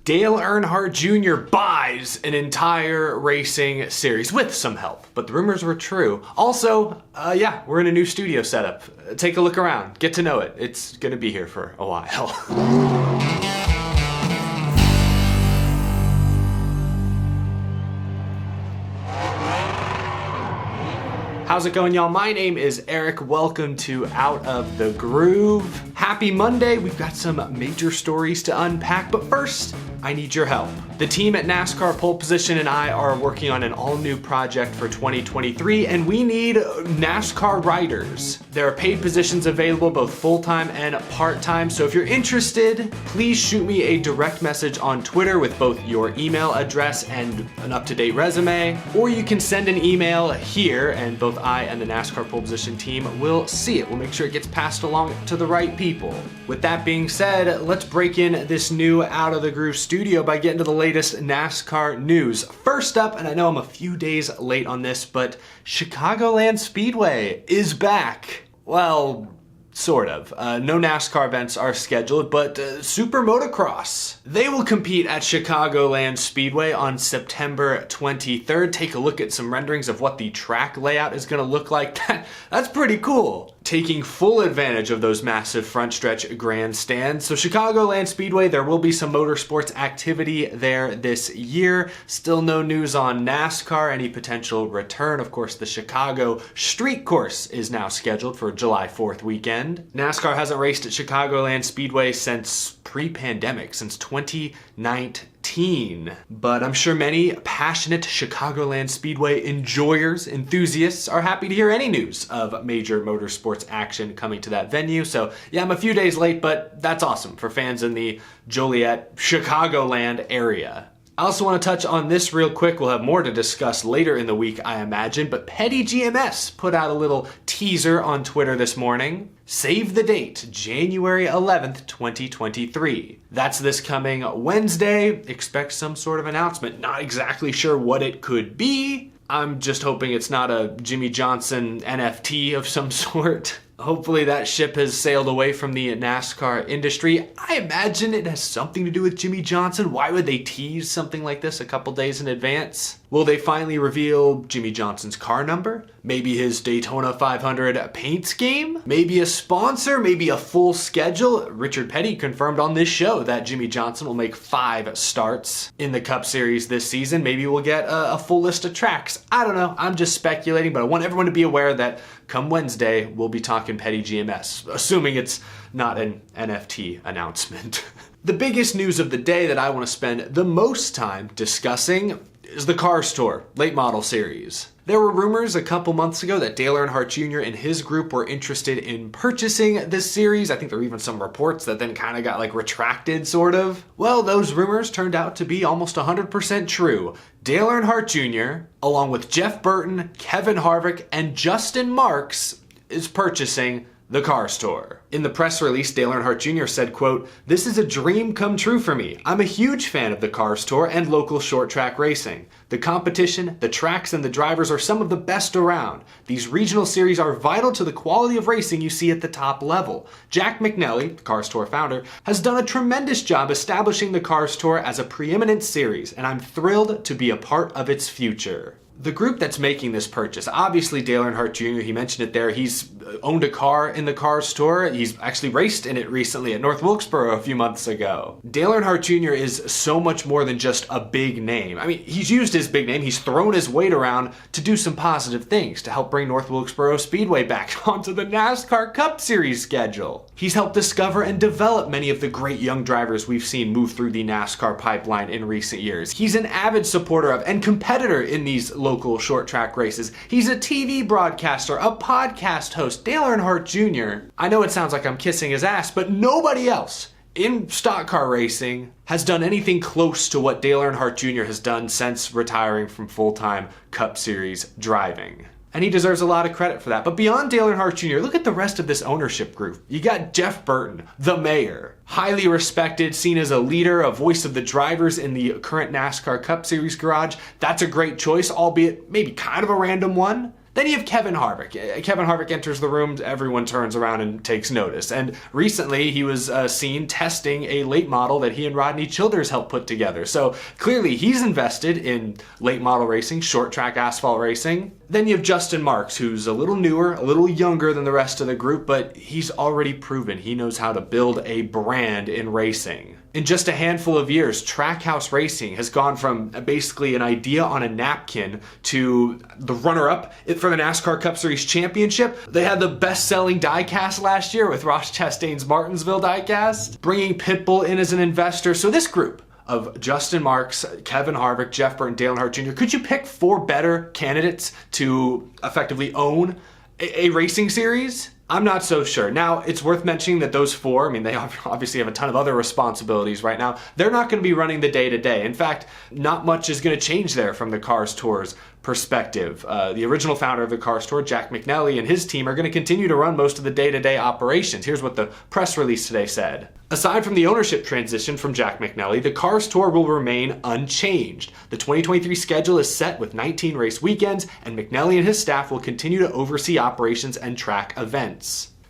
Dale Earnhardt Jr. buys an entire racing series with some help, but the rumors were true. Also, yeah, we're in a new studio setup. Take a look around, get to know it. It's gonna be here for a while. How's it going, y'all? My name is Eric. Welcome to Out of the Groove. Happy Monday. We've got some major stories to unpack, but first, I need your help. The team at NASCAR Pole Position and I are working on an all-new project for 2023, and we need NASCAR writers. There are paid positions available, both full-time and part-time, so if you're interested, please shoot me a direct message on Twitter with both your email address and an up-to-date resume, or you can send an email here, and both I and the NASCAR Pole Position team will see it. We'll make sure it gets passed along to the right people. With that being said, let's break in this new Out of the Groove studio by getting to the latest NASCAR news. First up, and I know I'm a few days late on this, but Chicagoland Speedway is back. Well, sort of. No NASCAR events are scheduled, but Super Motocross. They will compete at Chicagoland Speedway on September 23rd. Take a look at some renderings of what the track layout is going to look like. That's pretty cool. Taking full advantage of those massive front stretch grandstands. So Chicagoland Speedway, there will be some motorsports activity there this year. Still no news on NASCAR, any potential return. Of course, the Chicago Street Course is now scheduled for July 4th weekend. NASCAR hasn't raced at Chicagoland Speedway since pre-pandemic, since 2019. But I'm sure many passionate Chicagoland Speedway enjoyers, enthusiasts are happy to hear any news of major motorsports action coming to that venue. So yeah, I'm a few days late, but that's awesome for fans in the Joliet, Chicagoland area. I also want to touch on this real quick. We'll have more to discuss later in the week, I imagine, but Petty GMS put out a little teaser on Twitter this morning. Save the date, January 11th, 2023. That's this coming Wednesday. Expect some sort of announcement. Not exactly sure what it could be. I'm just hoping it's not a Jimmy Johnson NFT of some sort. Hopefully that ship has sailed away from the NASCAR industry. I imagine it has something to do with Jimmy Johnson. Why would they tease something like this a couple days in advance? Will they finally reveal Jimmy Johnson's car number? Maybe his Daytona 500 paint scheme? Maybe a sponsor? Maybe a full schedule? Richard Petty confirmed on this show that Jimmy Johnson will make 5 starts in the Cup Series this season. Maybe we'll get a full list of tracks. I don't know. I'm just speculating, but I want everyone to be aware that come Wednesday, we'll be talking Petty GMS, assuming it's not an NFT announcement. The biggest news of the day that I want to spend the most time discussing is the Cars Tour late model series. There were rumors a couple months ago that Dale Earnhardt Jr. and his group were interested in purchasing this series. I think there were even some reports that then kind of got like retracted, sort of. Well, those rumors turned out to be almost 100% true. Dale Earnhardt Jr., along with Jeff Burton, Kevin Harvick, and Justin Marks, is purchasing the Cars Tour. In the press release, Dale Earnhardt Jr. said, quote, "This is a dream come true for me. I'm a huge fan of the Cars Tour and local short track racing. The competition, the tracks, and the drivers are some of the best around. These regional series are vital to the quality of racing you see at the top level. Jack McNelly, the Cars Tour founder, has done a tremendous job establishing the Cars Tour as a preeminent series, and I'm thrilled to be a part of its future." The group that's making this purchase, obviously Dale Earnhardt Jr., he mentioned it there, he's owned a car in the Cars Tour. He's actually raced in it recently at North Wilkesboro a few months ago. Dale Earnhardt Jr. is so much more than just a big name. I mean, he's used his big name, he's thrown his weight around to do some positive things to help bring North Wilkesboro Speedway back onto the NASCAR Cup Series schedule. He's helped discover and develop many of the great young drivers we've seen move through the NASCAR pipeline in recent years. He's an avid supporter of and competitor in these local short track races. He's a TV broadcaster, a podcast host. Dale Earnhardt Jr., I know it sounds like I'm kissing his ass, but nobody else in stock car racing has done anything close to what Dale Earnhardt Jr. has done since retiring from full-time Cup Series driving. And he deserves a lot of credit for that. But beyond Dale Earnhardt Jr., look at the rest of this ownership group. You got Jeff Burton, the mayor, highly respected, seen as a leader, a voice of the drivers in the current NASCAR Cup Series garage. That's a great choice, albeit maybe kind of a random one. Then you have Kevin Harvick. Kevin Harvick enters the room, everyone turns around and takes notice. And recently he was seen testing a late model that he and Rodney Childers helped put together. So clearly he's invested in late model racing, short track asphalt racing. Then you have Justin Marks, who's a little newer, a little younger than the rest of the group, but he's already proven he knows how to build a brand in racing. In just a handful of years, Trackhouse Racing has gone from basically an idea on a napkin to the runner-up for the NASCAR Cup Series Championship. They had the best-selling diecast last year with Ross Chastain's Martinsville diecast, bringing Pitbull in as an investor. So this group of Justin Marks, Kevin Harvick, Jeff Burton, Dale Earnhardt Jr., could you pick 4 better candidates to effectively own a racing series? I'm not so sure. Now, it's worth mentioning that those 4, I mean, they obviously have a ton of other responsibilities right now. They're not going to be running the day-to-day. In fact, not much is going to change there from the Cars Tour's perspective. The original founder of the Cars Tour, Jack McNally, and his team are going to continue to run most of the day-to-day operations. Here's what the press release today said. Aside from the ownership transition from Jack McNally, the Cars Tour will remain unchanged. The 2023 schedule is set with 19 race weekends, and McNally and his staff will continue to oversee operations and track events.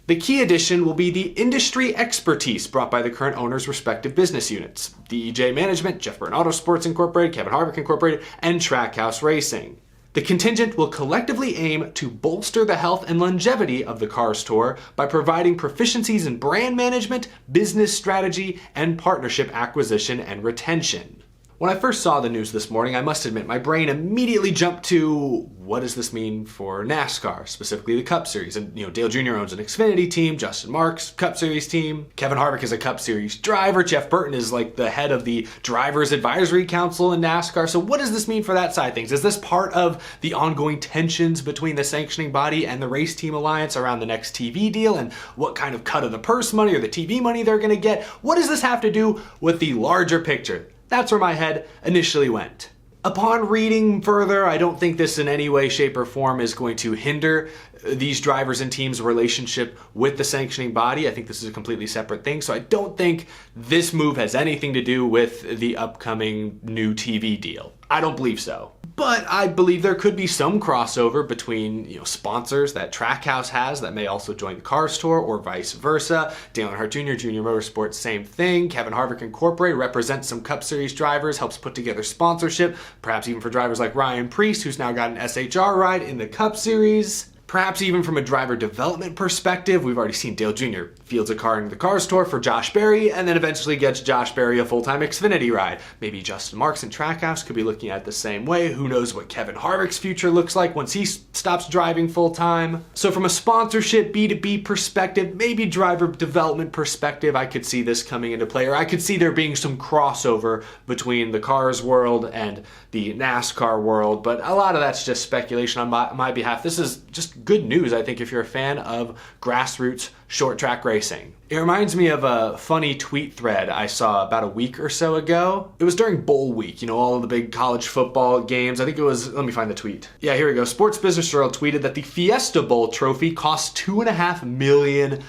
The key addition will be the industry expertise brought by the current owners' respective business units: DEJ Management, Jeff Burton Autosports Incorporated, Kevin Harvick Incorporated, and Trackhouse Racing. The contingent will collectively aim to bolster the health and longevity of the Cars Tour by providing proficiencies in brand management, business strategy, and partnership acquisition and retention. When I first saw the news this morning, I must admit my brain immediately jumped to, what does this mean for NASCAR, specifically the Cup Series? And Dale Jr. owns an Xfinity team, Justin Marks, Cup Series team, Kevin Harvick is a Cup Series driver, Jeff Burton is like the head of the Drivers Advisory Council in NASCAR. So what does this mean for that side of things? Is this part of the ongoing tensions between the sanctioning body and the race team alliance around the next TV deal and what kind of cut of the purse money or the TV money they're going to get? What does this have to do with the larger picture? That's where my head initially went. Upon reading further, I don't think this in any way, shape, or form is going to hinder these drivers and teams' relationship with the sanctioning body. I think this is a completely separate thing, so I don't think this move has anything to do with the upcoming new TV deal. I don't believe so. But I believe there could be some crossover between sponsors that Trackhouse has that may also join the Cars Tour, or vice versa. Dale Earnhardt Jr., Junior Motorsports, same thing. Kevin Harvick Incorporated represents some Cup Series drivers, helps put together sponsorship, perhaps even for drivers like Ryan Preece, who's now got an SHR ride in the Cup Series. Perhaps even from a driver development perspective, we've already seen Dale Jr. fields a car in the Cars Tour for Josh Berry, and then eventually gets Josh Berry a full-time Xfinity ride. Maybe Justin Marks and Trackhouse could be looking at it the same way. Who knows what Kevin Harvick's future looks like once he stops driving full-time. So from a sponsorship, B2B perspective, maybe driver development perspective, I could see this coming into play, or I could see there being some crossover between the Cars world and the NASCAR world, but a lot of that's just speculation on my behalf. This is just good news, I think, if you're a fan of grassroots short track racing. It reminds me of a funny tweet thread I saw about a week or so ago. It was during bowl week, all of the big college football games. I think it was, let me find the tweet. Yeah, here we go. Sports Business Journal tweeted that the Fiesta Bowl trophy cost $2.5 million.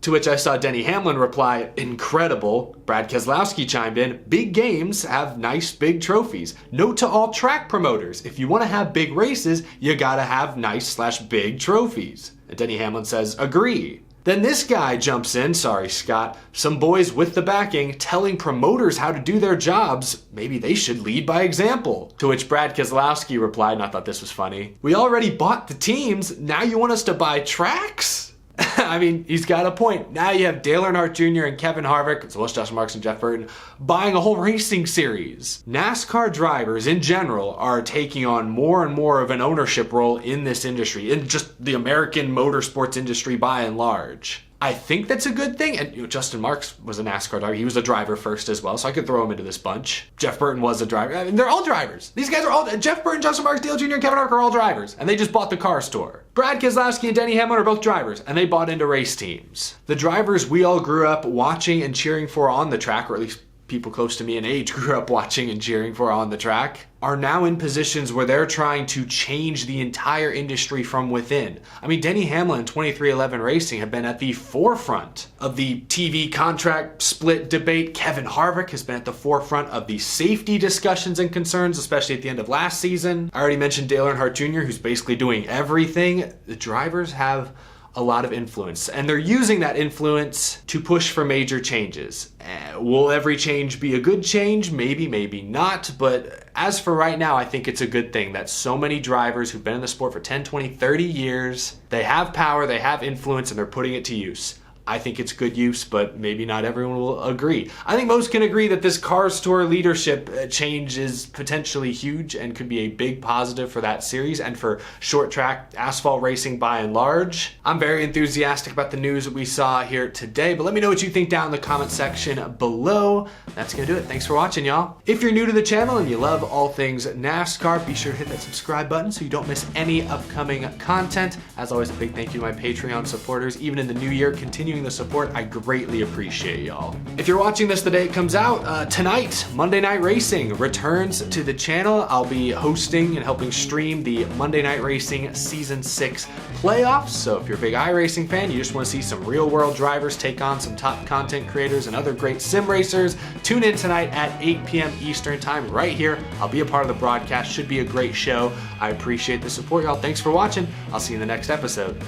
To which I saw Denny Hamlin reply, incredible. Brad Keselowski chimed in, big games have nice big trophies. Note to all track promoters, if you want to have big races, you gotta have nice/big trophies. And Denny Hamlin says, agree. Then this guy jumps in, sorry Scott, some boys with the backing telling promoters how to do their jobs, maybe they should lead by example. To which Brad Keselowski replied, and I thought this was funny, we already bought the teams, now you want us to buy tracks? I mean, he's got a point. Now you have Dale Earnhardt Jr. and Kevin Harvick, as well as Justin Marks and Jeff Burton, buying a whole racing series. NASCAR drivers in general are taking on more and more of an ownership role in this industry, in just the American motorsports industry by and large. I think that's a good thing. And Justin Marks was a NASCAR driver. He was a driver first as well, so I could throw him into this bunch. Jeff Burton was a driver. I mean, they're all drivers. These guys are all, Jeff Burton, Justin Marks, Dale Jr., and Kevin Harvick are all drivers. And they just bought the Cars Tour. Brad Keselowski and Denny Hamlin are both drivers, and they bought into race teams. The drivers we all grew up watching and cheering for on the track, or at least people close to me in age grew up watching and cheering for on the track, are now in positions where they're trying to change the entire industry from within. I mean, Denny Hamlin and 23XI Racing have been at the forefront of the TV contract split debate. Kevin Harvick has been at the forefront of the safety discussions and concerns, especially at the end of last season. I already mentioned Dale Earnhardt Jr., who's basically doing everything. The drivers have a lot of influence, and they're using that influence to push for major changes. Will every change be a good change? Maybe, maybe not, but as for right now, I think it's a good thing that so many drivers who've been in the sport for 10, 20, 30 years, they have power, they have influence, and they're putting it to use. I think it's good use, but maybe not everyone will agree. I think most can agree that this Cars Tour leadership change is potentially huge and could be a big positive for that series and for short track asphalt racing by and large. I'm very enthusiastic about the news that we saw here today, but let me know what you think down in the comment section below. That's gonna do it. Thanks for watching, y'all. If you're new to the channel and you love all things NASCAR, be sure to hit that subscribe button so you don't miss any upcoming content. As always, a big thank you to my Patreon supporters. Even in the new year, continuing the support, I greatly appreciate y'all. If you're watching this the day it comes out, tonight, Monday Night Racing returns to the channel. I'll be hosting and helping stream the Monday Night Racing Season 6 playoffs. So if you're a big iRacing fan, you just want to see some real world drivers take on some top content creators and other great sim racers, tune in tonight at 8 p.m. Eastern time right here. I'll be a part of the broadcast. Should be a great show. I appreciate the support, y'all. Thanks for watching. I'll see you in the next episode.